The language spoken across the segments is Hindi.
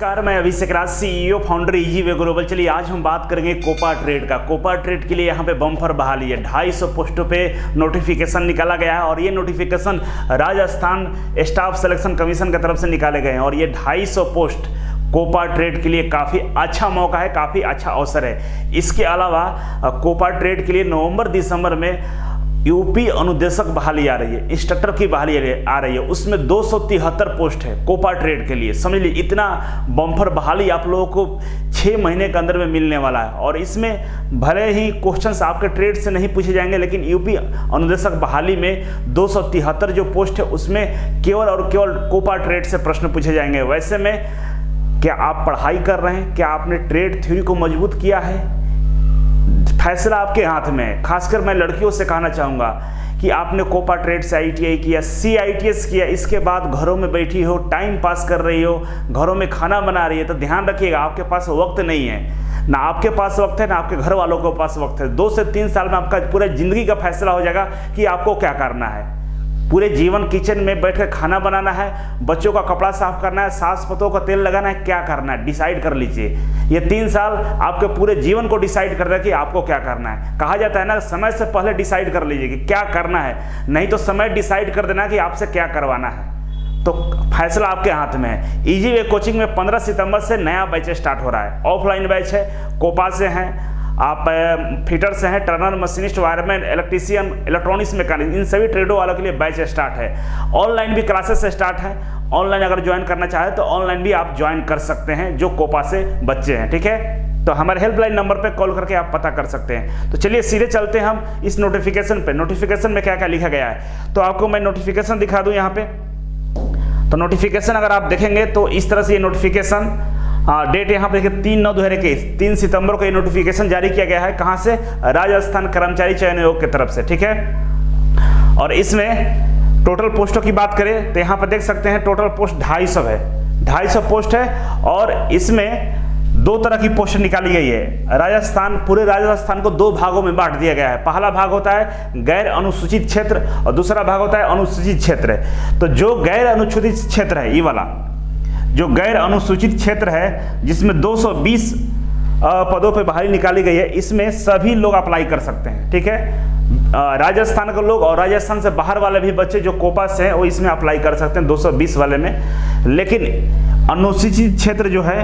नमस्कार, मैं Abhishek Raj, CEO founder easy way global. चलिए आज हम बात करेंगे कोपा ट्रेड का। कोपा ट्रेड के लिए यहाँ पे बम्पर बहाली है। 250 पोस्टों पे नोटिफिकेशन निकाला गया है और ये notification Rajasthan staff selection commission की तरफ से निकाले गए हैं। और ये 250 पोस्ट कोपा ट्रेड के लिए काफ़ी अच्छा मौका है, काफ़ी अच्छा अवसर है। इसके अलावा कोपा ट्रेड के लिए नवंबर दिसंबर में यूपी अनुदेशक बहाली आ रही है, इंस्ट्रक्टर की बहाली आ रही है। उसमें 273 पोस्ट है कोपा ट्रेड के लिए। समझ लीजिए इतना बम्पर बहाली आप लोगों को 6 महीने के अंदर में मिलने वाला है। और इसमें भले ही क्वेश्चंस आपके ट्रेड से नहीं पूछे जाएंगे, लेकिन यूपी अनुदेशक बहाली में 273 जो पोस्ट है उसमें केवल और केवल कोपा ट्रेड से प्रश्न पूछे जाएंगे। वैसे में क्या आप पढ़ाई कर रहे हैं? क्या आपने ट्रेड थ्योरी को मजबूत किया है? फैसला आपके हाथ में है। खासकर मैं लड़कियों से कहना चाहूँगा कि आपने कोपा ट्रेड से ITI किया, CITS किया, इसके बाद घरों में बैठी हो, टाइम पास कर रही हो, घरों में खाना बना रही है, तो ध्यान रखिएगा आपके पास वक्त नहीं है। ना आपके पास वक्त है, ना आपके घर वालों के पास वक्त है। 2 से 3 साल में आपका पूरे ज़िंदगी का फैसला हो जाएगा कि आपको क्या करना है। पूरे जीवन किचन में बैठकर खाना बनाना है, बच्चों का कपड़ा साफ करना है, सास पतों का तेल लगाना है, क्या करना है डिसाइड कर लीजिए। ये 3 साल आपके पूरे जीवन को डिसाइड कर रहे हैं कि आपको क्या करना है। कहा जाता है ना, समय से पहले डिसाइड कर लीजिए कि क्या करना है, नहीं तो समय डिसाइड कर देना कि आपसे क्या करवाना है। तो फैसला आपके हाथ में है। इजी वे कोचिंग में 15 सितंबर से नया बैच स्टार्ट हो रहा है। ऑफलाइन बैच है, कोपा से हैं, आप फिटर से हैं, turner, machinist, wireman, electrician, electronics mechanic, इन सभी ट्रेडों वालों के लिए बैच स्टार्ट है। ऑनलाइन भी क्लासेस स्टार्ट है। ऑनलाइन अगर ज्वाइन करना चाहे तो ऑनलाइन भी आप ज्वाइन कर सकते हैं जो कोपा से बच्चे हैं। ठीक है, तो हमारे हेल्पलाइन नंबर पे कॉल करके आप पता कर सकते हैं। तो चलिए सीधे चलते हैं हम इस नोटिफिकेशन पे। नोटिफिकेशन में क्या क्या लिखा गया है तो आपको मैं नोटिफिकेशन दिखा दूँ यहाँ पे। तो नोटिफिकेशन अगर आप देखेंगे तो इस तरह से ये नोटिफिकेशन डेट यहाँ पे देखिए 3/9/2021, 3 सितंबर को ये नोटिफिकेशन जारी किया गया है। कहाँ से? राजस्थान कर्मचारी चयन आयोग की तरफ से। ठीक है, और इसमें टोटल पोस्टों की बात करें तो यहाँ पर देख सकते हैं टोटल पोस्ट 250 है। 250 पोस्ट है और इसमें 2 तरह की पोस्ट निकाली गई है। राजस्थान, पूरे राजस्थान को 2 भागों में बांट दिया गया है। पहला भाग होता है गैर अनुसूचित क्षेत्र और दूसरा भाग होता है अनुसूचित क्षेत्र। तो जो गैर अनुसूचित क्षेत्र है, ये वाला जो गैर अनुसूचित क्षेत्र है, जिसमें 220 पदों पे बहाली निकाली गई है, इसमें सभी लोग अप्लाई कर सकते हैं। ठीक है, राजस्थान के लोग और राजस्थान से बाहर वाले भी बच्चे जो कोपा से हैं वो इसमें अप्लाई कर सकते हैं 220 वाले में। लेकिन अनुसूचित क्षेत्र जो है,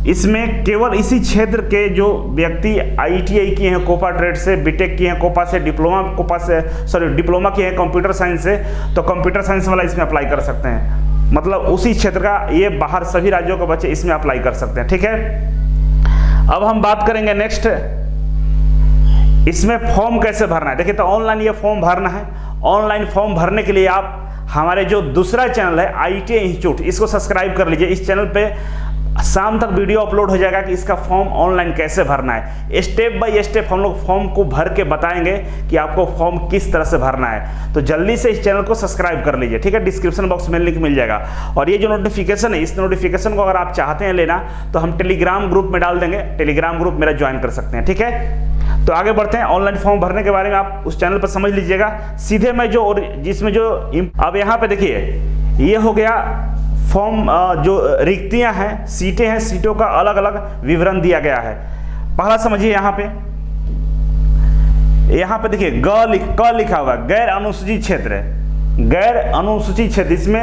इसमें केवल इसी क्षेत्र के जो व्यक्ति ITI किए हैं कोपा ट्रेड से, बीटेक किए हैं कोपा से, डिप्लोमा किए हैं कंप्यूटर साइंस से, तो कंप्यूटर साइंस वाला इसमें अप्लाई कर सकते हैं। मतलब उसी क्षेत्र का, ये बाहर सभी राज्यों के बच्चे इसमें अप्लाई कर सकते हैं। ठीक है, अब हम बात करेंगे नेक्स्ट, इसमें फॉर्म कैसे भरना है। देखिए, तो ऑनलाइन ये फॉर्म भरना है। ऑनलाइन फॉर्म भरने के लिए आप हमारे जो दूसरा चैनल है ITI इंस्टीट्यूट, इसको सब्सक्राइब कर लीजिए। इस चैनल पे शाम तक वीडियो अपलोड हो जाएगा कि इसका फॉर्म ऑनलाइन कैसे भरना है। स्टेप बाय स्टेप हम लोग फॉर्म को भर के बताएंगे कि आपको फॉर्म किस तरह से भरना है। तो जल्दी से इस चैनल को सब्सक्राइब कर लीजिए। ठीक है, डिस्क्रिप्शन बॉक्स में लिंक मिल जाएगा। और ये जो नोटिफिकेशन है, इस नोटिफिकेशन को अगर आप चाहते हैं लेना तो हम टेलीग्राम ग्रुप में डाल देंगे। टेलीग्राम ग्रुप मेरा ज्वाइन कर सकते हैं। ठीक है, तो आगे बढ़ते हैं। ऑनलाइन फॉर्म भरने के बारे में आप उस चैनल पर समझ लीजिएगा। सीधे मैं जिसमें जो अब यहाँ पे देखिए, ये हो गया फॉर्म, जो रिक्तियां हैं, सीटें हैं, सीटों का अलग अलग विवरण दिया गया है। पहला समझिए, यहाँ पे देखिए क लिखा हुआ है, गैर अनुसूचित क्षेत्र है। गैर अनुसूचित क्षेत्र, इसमें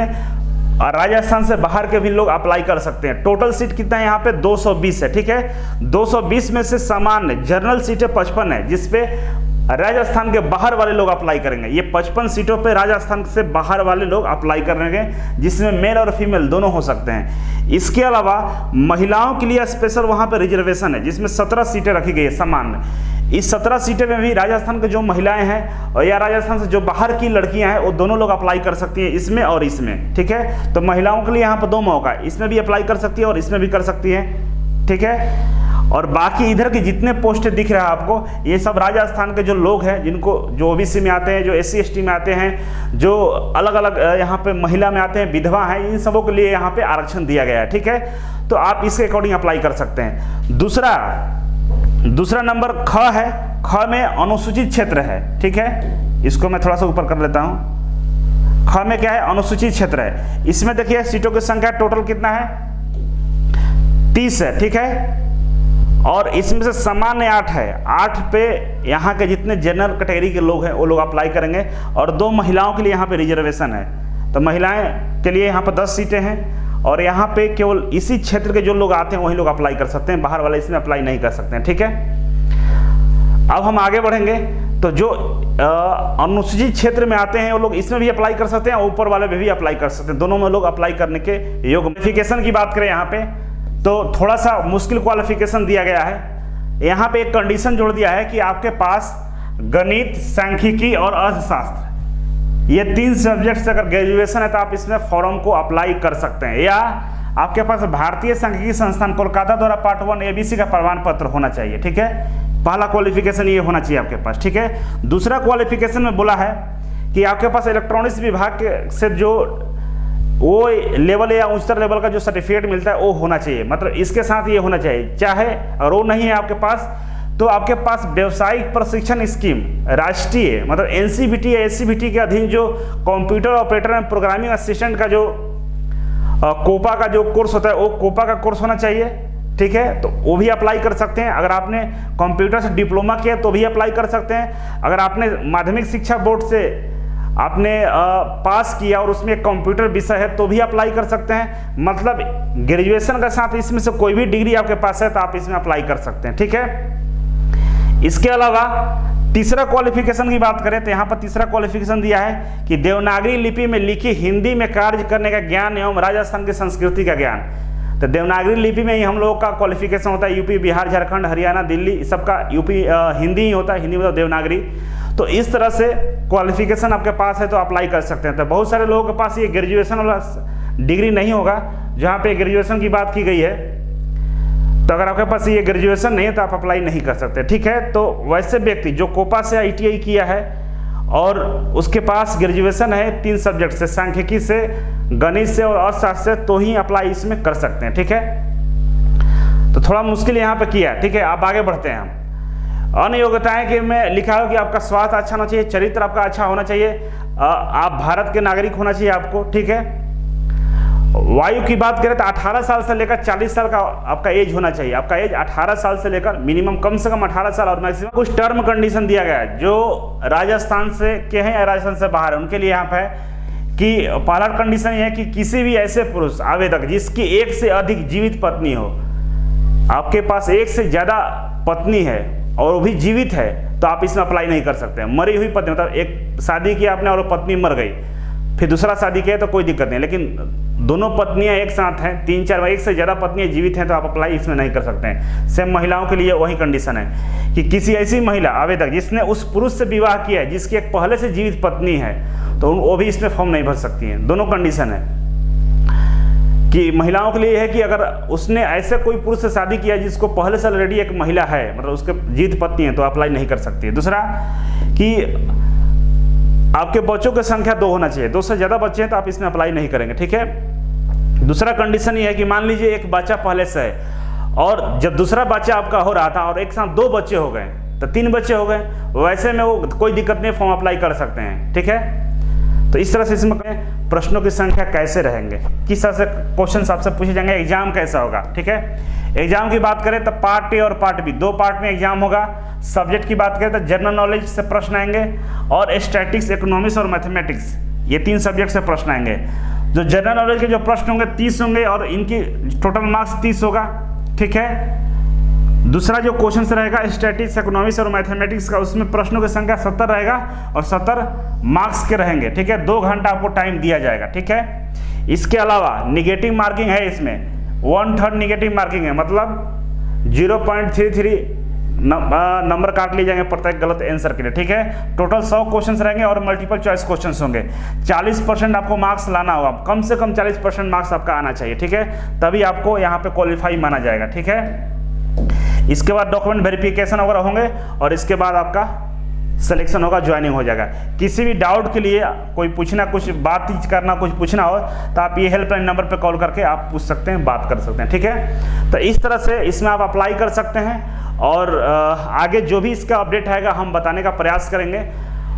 राजस्थान से बाहर के भी लोग अप्लाई कर सकते हैं। टोटल सीट कितना है यहाँ पे? 220 है। ठीक है, 220 में से सामान्य जनरल सीटें 55 है, जिसपे राजस्थान के बाहर वाले लोग अप्लाई करेंगे। ये 55 सीटों पे राजस्थान से बाहर वाले लोग अप्लाई करेंगे, जिसमें मेल और फीमेल दोनों हो सकते हैं। इसके अलावा महिलाओं के लिए स्पेशल वहाँ पे रिजर्वेशन है, जिसमें 17 सीटें रखी गई है सामान्य। इस 17 सीटें में भी राजस्थान के जो महिलाएं हैं और या राजस्थान से जो बाहर की लड़कियां हैं, वो दोनों लोग अप्लाई कर सकती हैं, इसमें और इसमें। ठीक है, तो महिलाओं के लिए यहाँ पर 2 मौका है, इसमें भी अप्लाई कर सकती है और इसमें भी कर सकती है। ठीक है, और बाकी इधर के जितने पोस्ट दिख रहा है आपको, ये सब राजस्थान के जो लोग हैं, जिनको जो OBC में आते हैं, जो SC ST में आते हैं, जो अलग अलग यहाँ पे महिला में आते हैं, विधवा हैं, इन सबों के लिए यहाँ पे आरक्षण दिया गया है। ठीक है, तो आप इसके अकॉर्डिंग अप्लाई कर सकते हैं। दूसरा नंबर ख है। ख में अनुसूचित क्षेत्र है। ठीक है, इसको मैं थोड़ा सा ऊपर कर लेता हूँ। ख में क्या है? अनुसूचित क्षेत्र है। इसमें देखिए सीटों की संख्या टोटल कितना है? 30 है, ठीक है। और इसमें से सामान्य 8 है, 8 पे यहाँ के जितने जनरल कैटेगरी के लोग हैं वो लोग अप्लाई करेंगे, और 2 महिलाओं के लिए यहाँ पे रिजर्वेशन है। तो महिलाएं के लिए यहाँ पर 10 सीटें हैं, और यहाँ पे केवल इसी क्षेत्र के जो लोग आते हैं वही लोग अप्लाई कर सकते हैं, बाहर वाले इसमें अप्लाई नहीं कर सकते हैं, ठीक है। अब हम आगे बढ़ेंगे, तो जो अनुसूचित क्षेत्र में आते हैं वो लोग इसमें भी अप्लाई कर सकते हैं, और ऊपर वाले में भी अप्लाई कर सकते हैं, दोनों में लोग अप्लाई करने के योग्य। क्वालिफिकेशन की बात करें यहाँ पे, तो थोड़ा सा मुश्किल क्वालिफिकेशन दिया गया है। यहाँ पे एक कंडीशन जोड़ दिया है कि आपके पास गणित, सांख्यिकी और अर्थशास्त्र, ये 3 सब्जेक्ट से अगर ग्रेजुएशन है तो आप इसमें फॉर्म को अप्लाई कर सकते हैं, या आपके पास भारतीय सांख्यिकी संस्थान कोलकाता द्वारा पार्ट 1 ABC का प्रमाण पत्र होना चाहिए, ठीक है। पहला क्वालिफिकेशन ये होना चाहिए आपके पास, ठीक है। दूसरा क्वालिफिकेशन में बोला है कि आपके पास इलेक्ट्रॉनिक्स विभाग के से जो वो लेवल या उच्चतर लेवल का जो सर्टिफिकेट मिलता है वो होना चाहिए, मतलब इसके साथ ये होना चाहिए। चाहे और वो नहीं है आपके पास, तो आपके पास व्यावसायिक प्रशिक्षण स्कीम राष्ट्रीय, मतलब NCVT या SCVT के अधीन जो computer operator and programming assistant का जो कोपा का जो कोर्स होता है वो कोपा का कोर्स होना चाहिए, ठीक है। तो वो भी अप्लाई कर सकते हैं। अगर आपने कंप्यूटर से डिप्लोमा किया तो भी अप्लाई कर सकते हैं। अगर आपने माध्यमिक शिक्षा बोर्ड से आपने पास किया और उसमें कंप्यूटर विषय है तो भी अप्लाई कर सकते हैं। मतलब ग्रेजुएशन के साथ इसमें से कोई भी डिग्री आपके पास है तो आप इसमें अप्लाई कर सकते हैं, ठीक है। इसके अलावा तीसरा क्वालिफिकेशन की बात करें तो यहाँ पर तीसरा क्वालिफिकेशन दिया है कि देवनागरी लिपि में लिखी हिंदी में कार्य करने का ज्ञान एवं राजस्थान की संस्कृति का ज्ञान। तो देवनागरी लिपि में ही हम लोगों का क्वालिफिकेशन होता है। यूपी, बिहार, झारखंड, हरियाणा, दिल्ली सबका हिंदी ही होता है, हिंदी मतलब देवनागरी। तो इस तरह से क्वालिफिकेशन आपके पास है तो अप्लाई कर सकते हैं। तो बहुत सारे लोगों के पास ये ग्रेजुएशन वाला डिग्री नहीं होगा, जहाँ पे ग्रेजुएशन की बात की गई है। तो अगर आपके पास ये ग्रेजुएशन नहीं है तो आप अप्लाई नहीं कर सकते, ठीक है। तो वैसे व्यक्ति जो कोपा से ITI किया है और उसके पास ग्रेजुएशन है 3 सब्जेक्ट से, सांख्यिकी से, गणित से और अर्थशास्त्र से, तो ही अप्लाई इसमें कर सकते हैं, ठीक है। तो थोड़ा मुश्किल यहाँ पे किया, ठीक है। आप आगे बढ़ते हैं। हम अन्य योग्यताएं के में लिखा हो कि आपका स्वास्थ्य अच्छा होना चाहिए, चरित्र आपका अच्छा होना चाहिए, आप भारत के नागरिक होना चाहिए आपको, ठीक है। वायु की बात करें तो 18 साल से लेकर 40 साल का आपका एज होना चाहिए। आपका एज 18 साल से लेकर मिनिमम कम से कम 18 साल और मैक्सिमम। कुछ टर्म कंडीशन दिया गया है जो राजस्थान से के हैं या राजस्थान से बाहर है उनके लिए यहाँ पे है कि पहला कंडीशन ये है कि किसी भी ऐसे पुरुष आवेदक जिसकी 1 से अधिक जीवित पत्नी हो, आपके पास 1 से ज़्यादा पत्नी है और वो भी जीवित है तो आप इसमें अप्लाई नहीं कर सकते। मरी हुई पत्नी मतलब एक शादी किया आपने और पत्नी मर गई, फिर दूसरा शादी किया तो कोई दिक्कत नहीं, लेकिन दोनों पत्नियां एक साथ हैं, 3-4 1 से ज़्यादा पत्नियां जीवित हैं तो आप अप्लाई इसमें नहीं कर सकते हैं। सेम महिलाओं के लिए वही कंडीशन है कि किसी ऐसी महिला आवेदक जिसने उस पुरुष से विवाह किया है जिसकी एक पहले से जीवित पत्नी है तो वो भी इसमें फॉर्म नहीं भर सकती हैं। दोनों कंडीशन है कि महिलाओं के लिए है कि अगर उसने ऐसे कोई पुरुष से शादी किया जिसको पहले से ऑलरेडी एक महिला है, मतलब उसके जीवित पत्नी है, तो अप्लाई नहीं कर सकती है। दूसरा कि आपके बच्चों की संख्या 2 होना चाहिए, 2 से ज़्यादा बच्चे हैं तो आप इसमें अप्लाई नहीं करेंगे, ठीक है। दूसरा कंडीशन ये है कि मान लीजिए एक बच्चा पहले से है और जब दूसरा बच्चा आपका हो रहा था और एक साथ 2 बच्चे हो गए तो 3 बच्चे हो गए, वैसे में वो कोई दिक्कत नहीं, फॉर्म अप्लाई कर सकते हैं, ठीक है। तो इस तरह से इसमें प्रश्नों की संख्या कैसे रहेंगे, किस तरह से क्वेश्चन आपसे पूछे जाएंगे, एग्जाम कैसा होगा, ठीक है। एग्जाम की बात करें तो पार्ट ए और पार्ट बी 2 पार्ट में एग्जाम होगा। सब्जेक्ट की बात करें तो जनरल नॉलेज से प्रश्न आएंगे और स्टैटिक्स, इकोनॉमिक्स और मैथमेटिक्स, ये 3 सब्जेक्ट से प्रश्न आएंगे। जो जनरल नॉलेज के जो प्रश्न होंगे 30 होंगे और इनकी टोटल मार्क्स 30 होगा, ठीक है। दूसरा जो क्वेश्चन रहेगा स्टैटिक्स, इकोनॉमिक्स और मैथमेटिक्स का, उसमें प्रश्नों की संख्या 70 रहेगा और 70 मार्क्स के रहेंगे, ठीक है। 2 घंटा आपको टाइम दिया जाएगा, ठीक है। इसके अलावा निगेटिव मार्किंग है, इसमें 1/3 निगेटिव मार्किंग है, मतलब 0.33 नंबर काट लिए जाएंगे प्रत्येक गलत आंसर के लिए, ठीक है। टोटल 100 क्वेश्चन रहेंगे और मल्टीपल चॉइस क्वेश्चन होंगे। 40% आपको मार्क्स लाना होगा, कम से कम 40% मार्क्स आपका आना चाहिए, ठीक है, तभी आपको यहाँ पे क्वालिफाई माना जाएगा, ठीक है। इसके बाद डॉक्यूमेंट वेरिफिकेशन वगैरह होंगे और इसके बाद आपका सिलेक्शन होगा, ज्वाइनिंग हो जाएगा। किसी भी डाउट के लिए कोई पूछना, कुछ बात करना, कुछ पूछना हो तो आप ये हेल्पलाइन नंबर पे कॉल करके आप पूछ सकते हैं, बात कर सकते हैं, ठीक है। तो इस तरह से इसमें आप अप्लाई कर सकते हैं और आगे जो भी इसका अपडेट आएगा हम बताने का प्रयास करेंगे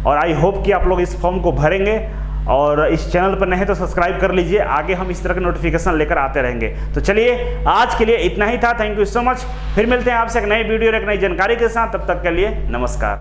और आई होप कि आप लोग इस फॉर्म को भरेंगे और इस चैनल पर नहीं तो सब्सक्राइब कर लीजिए, आगे हम इस तरह के नोटिफिकेशन लेकर आते रहेंगे। तो चलिए आज के लिए इतना ही था। Thank you so much. फिर मिलते हैं आपसे एक नई वीडियो और एक नई जानकारी के साथ। तब तक के लिए नमस्कार।